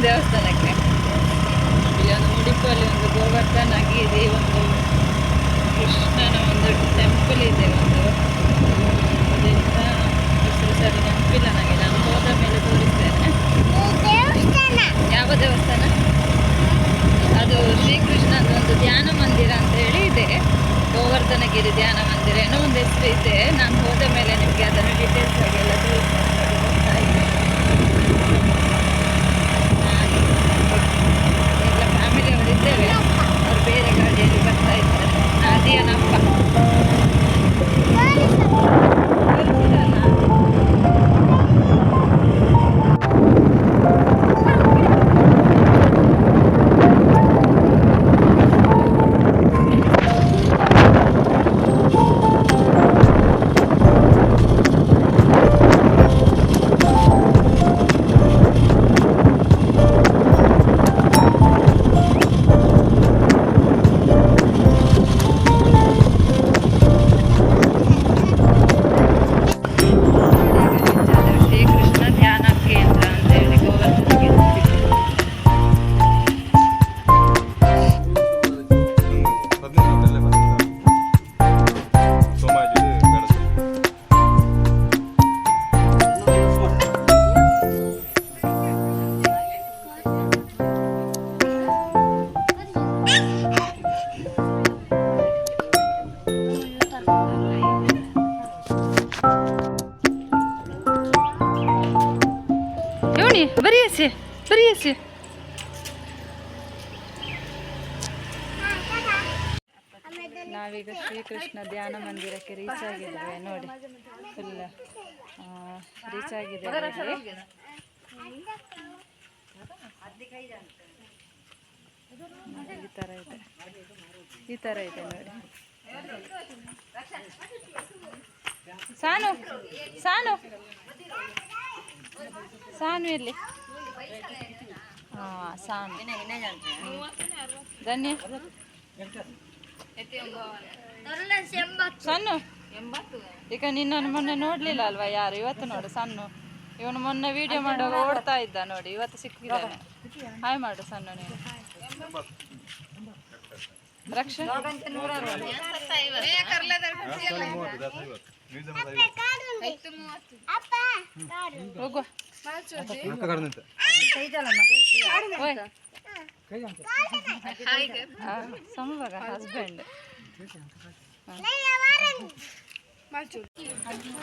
ದೇವಸ್ಥಾನಕ್ಕೆ. ಇಲ್ಲಿ ಒಂದು ಮುಡಿಪಲ್ಲಿ ಒಂದು ಗೋವರ್ಧನಗಿರಿ ಒಂದು ಕೃಷ್ಣನ ಒಂದು ಟೆಂಪಲ್ ಇದೆ. ಒಂದು ಅದರಿಂದ ಹೆಸರು ಸರಿ ನೆನಪಿಲ್ಲ ನನಗೆ, ನಾನು ಹೋದ ಮೇಲೆ ತೋರಿಸ್ತೇನೆ. ಯಾವ ದೇವಸ್ಥಾನ ಅದು? ಶ್ರೀಕೃಷ್ಣನ ಒಂದು ಧ್ಯಾನ ಮಂದಿರ ಅಂತ ಹೇಳಿ ಇದೆ, ಗೋವರ್ಧನಗಿರಿ ಧ್ಯಾನ ಮಂದಿರ ಏನೋ ಒಂದು ಹೆಸರು ಇದೆ. ನಾನು ಹೋದ ಮೇಲೆ ನಿಮಗೆ ಅದನ್ನು ಡೀಟೇಲ್ಸ್ ಆಗಿ ಎಲ್ಲ ತಿಳಿಸ್ತೇನೆ. ಎಲ್ಲ ಫ್ಯಾಮಿಲಿ ಅವರಿದ್ದೇವೆ, ಅವ್ರು ಬೇರೆ ಗಾಡಿಯಲ್ಲಿ ಬರ್ತಾ ಇದ್ದಾರೆ. ನಾದಿಯನಪ್ಪ ಬರೀಸಿ. ನಾವೀಗ ಶ್ರೀಕೃಷ್ಣ ಧ್ಯಾನ ಮಂದಿರಕ್ಕೆ ರೀಚ್ ಆಗಿದ್ದೇವೆ ನೋಡಿ. ಫುಲ್ ರೀಚ್ ಆಗಿದ್ದೇವೆ. ಈ ಥರ ಇದೆ ನೋಡಿ. ಸಾನು ಸಾನು ಸಾನು ಎಲ್ಲಿ? ಹಾಂ ಸಾನು ಧನ್ಯ ಸಣ್ಣ. ಈಗ ನಿನ್ನನ್ನು ಮೊನ್ನೆ ನೋಡ್ಲಿಲ್ಲ ಅಲ್ವಾ ಯಾರು? ಇವತ್ತು ನೋಡು ಸಣ್ಣ, ಇವನು ಮೊನ್ನೆ ವಿಡಿಯೋ ಮಾಡುವಾಗ ಓಡ್ತಾ ಇದ್ದ ನೋಡಿ, ಇವತ್ತು ಸಿಕ್ಕಿದ್ದಾನೆ. ಹಾಯ್ ಮಾಡು ಸಣ್ಣ ನೀನು. ರಕ್ಷಾ ಹೋಗುವ. ಸಮವಾಗ ಹಸ್ಬೆಂಡ್.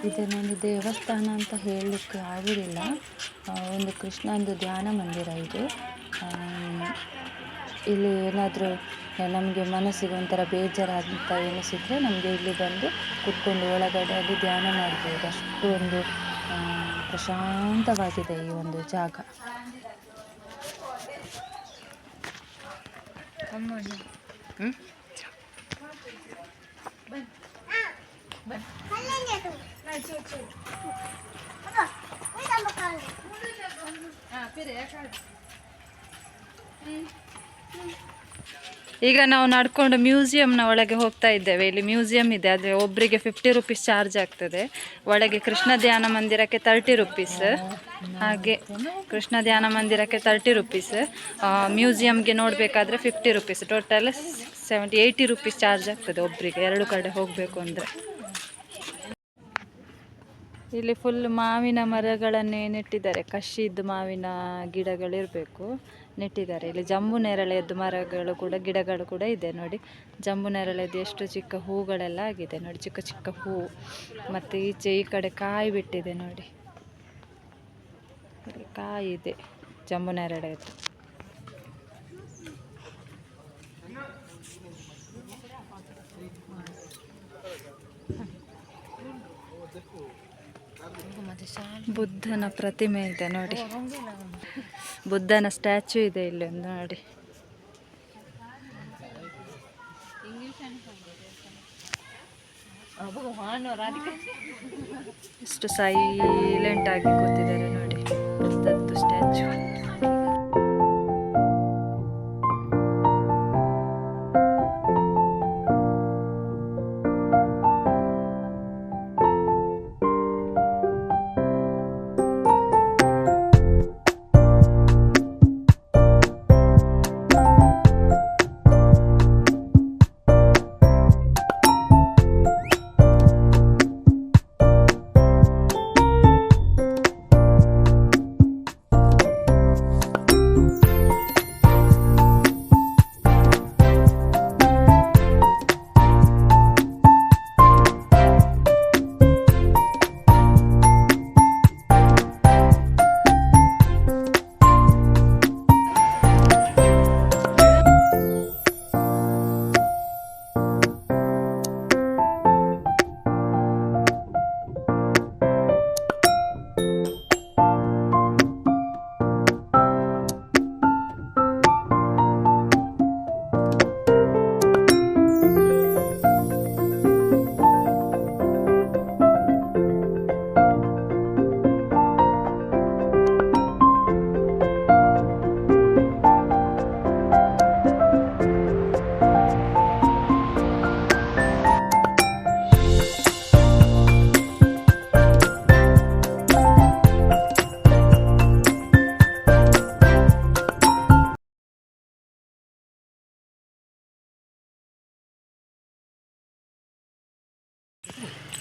ಇದನ್ನೊಂದು ದೇವಸ್ಥಾನ ಅಂತ ಹೇಳಲಿಕ್ಕೆ ಆಗುವುದಿಲ್ಲ, ಒಂದು ಕೃಷ್ಣಂದು ಧ್ಯಾನ ಮಂದಿರ ಇದು. ಇಲ್ಲಿ ಏನಾದರೂ ನಮಗೆ ಮನಸ್ಸಿಗೆ ಒಂಥರ ಬೇಜಾರಂತ ಎನಿಸಿದರೆ ನಮಗೆ ಇಲ್ಲಿ ಬಂದು ಕುತ್ಕೊಂಡು ಒಳಗಡೆ ಅಲ್ಲಿ ಧ್ಯಾನ ಮಾಡ್ಬೋದು. ಅಷ್ಟು ಒಂದು ಪ್ರಶಾಂತವಾಗಿದೆ ಈ ಒಂದು ಜಾಗ. ಈಗ ನಾವು ನಡ್ಕೊಂಡು ಮ್ಯೂಸಿಯಂನ ಒಳಗೆ ಹೋಗ್ತಾ ಇದ್ದೇವೆ. ಇಲ್ಲಿ ಮ್ಯೂಸಿಯಂ ಇದೆ, ಆದರೆ ಒಬ್ಬರಿಗೆ 50 ರೂಪೀಸ್ ಚಾರ್ಜ್ ಆಗ್ತದೆ. ಒಳಗೆ ಕೃಷ್ಣ ಧ್ಯಾನ ಮಂದಿರಕ್ಕೆ 30 ರೂಪೀಸ್, ಹಾಗೆ ಕೃಷ್ಣ ಧ್ಯಾನ ಮಂದಿರಕ್ಕೆ 30 ರೂಪೀಸ್, ಮ್ಯೂಸಿಯಂಗೆ ನೋಡಬೇಕಾದ್ರೆ 50 ರೂಪೀಸ್, ಟೋಟಲ್ 80 ರೂಪೀಸ್ ಚಾರ್ಜ್ ಆಗ್ತದೆ ಒಬ್ಬರಿಗೆ, 2 ಕಡೆ ಹೋಗಬೇಕು ಅಂದರೆ. ಇಲ್ಲಿ ಫುಲ್ ಮಾವಿನ ಮರಗಳನ್ನೇ ನೆಟ್ಟಿದ್ದಾರೆ, ಕಷಿದ್ದು ಮಾವಿನ ಗಿಡಗಳಿರಬೇಕು, ನೆಟ್ಟಿದ್ದಾರೆ. ಇಲ್ಲಿ ಜಂಬು ನೇರಳೆಯದ್ದು ಮರಗಳು ಕೂಡ, ಗಿಡಗಳು ಕೂಡ ಇದೆ ನೋಡಿ. ಜಂಬು ನೇರಳೆದು ಎಷ್ಟು ಚಿಕ್ಕ ಹೂಗಳೆಲ್ಲ ಆಗಿದೆ ನೋಡಿ, ಚಿಕ್ಕ ಚಿಕ್ಕ ಹೂ. ಮತ್ತು ಈಚೆ ಈ ಕಡೆ ಕಾಯಿ ಬಿಟ್ಟಿದೆ ನೋಡಿ, ಕಾಯಿ ಇದೆ ಜಂಬು ನೇರಳೆಯದ್ದು. ಬುದ್ಧನ ಪ್ರತಿಮೆ ಇದೆ ನೋಡಿ, ಬುದ್ಧನ ಸ್ಟ್ಯಾಚ್ಯೂ ಇದೆ ಇಲ್ಲಿ ಒಂದು ನೋಡಿ. ಎಷ್ಟು ಸೈಲೆಂಟ್ ಆಗಿ ಕೂತಿದ್ದಾರೆ ನೋಡಿ ಬುದ್ಧದ್ದು ಸ್ಟ್ಯಾಚ್ಯೂ.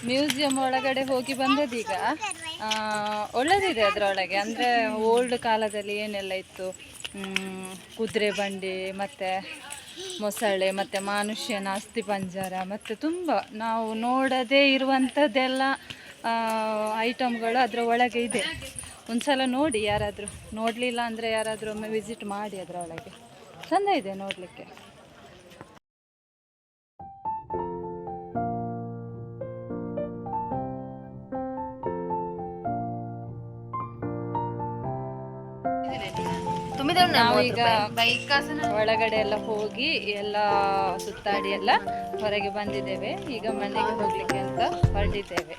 ಮ್ಯೂಸಿಯಂ ಒಳಗಡೆ ಹೋಗಿ ಬಂದದೀಗ. ಒಳ್ಳೆದಿದೆ ಅದರೊಳಗೆ, ಅಂದರೆ ಓಲ್ಡ್ ಕಾಲದಲ್ಲಿ ಏನೆಲ್ಲ ಇತ್ತು, ಕುದುರೆ ಬಂಡಿ ಮತ್ತು ಮೊಸಳೆ ಮತ್ತು ಮನುಷ್ಯನ ಅಸ್ಥಿಪಂಜರ ಮತ್ತು ತುಂಬ ನಾವು ನೋಡದೇ ಇರುವಂಥದ್ದೆಲ್ಲ ಐಟಮ್ಗಳು ಅದರ ಒಳಗೆ ಇದೆ. ಒಂದ್ಸಲ ನೋಡಿ, ಯಾರಾದರೂ ನೋಡಲಿಲ್ಲ ಅಂದರೆ ಯಾರಾದರೂ ಒಮ್ಮೆ ವಿಸಿಟ್ ಮಾಡಿ. ಅದರ ಒಳಗೆ ಚೆಂದ ಇದೆ ನೋಡಲಿಕ್ಕೆ. ನಾವೀಗ ಒಳಗಡೆ ಎಲ್ಲ ಹೋಗಿ ಎಲ್ಲ ಸುತ್ತಾಡಿ ಎಲ್ಲ ಹೊರಗೆ ಬಂದಿದ್ದೇವೆ. ಈಗ ಮನೆಗೆ ಹೋಗ್ಲಿಕ್ಕೆ ಅಂತ ಹೊರಟಿದ್ದೇವೆ.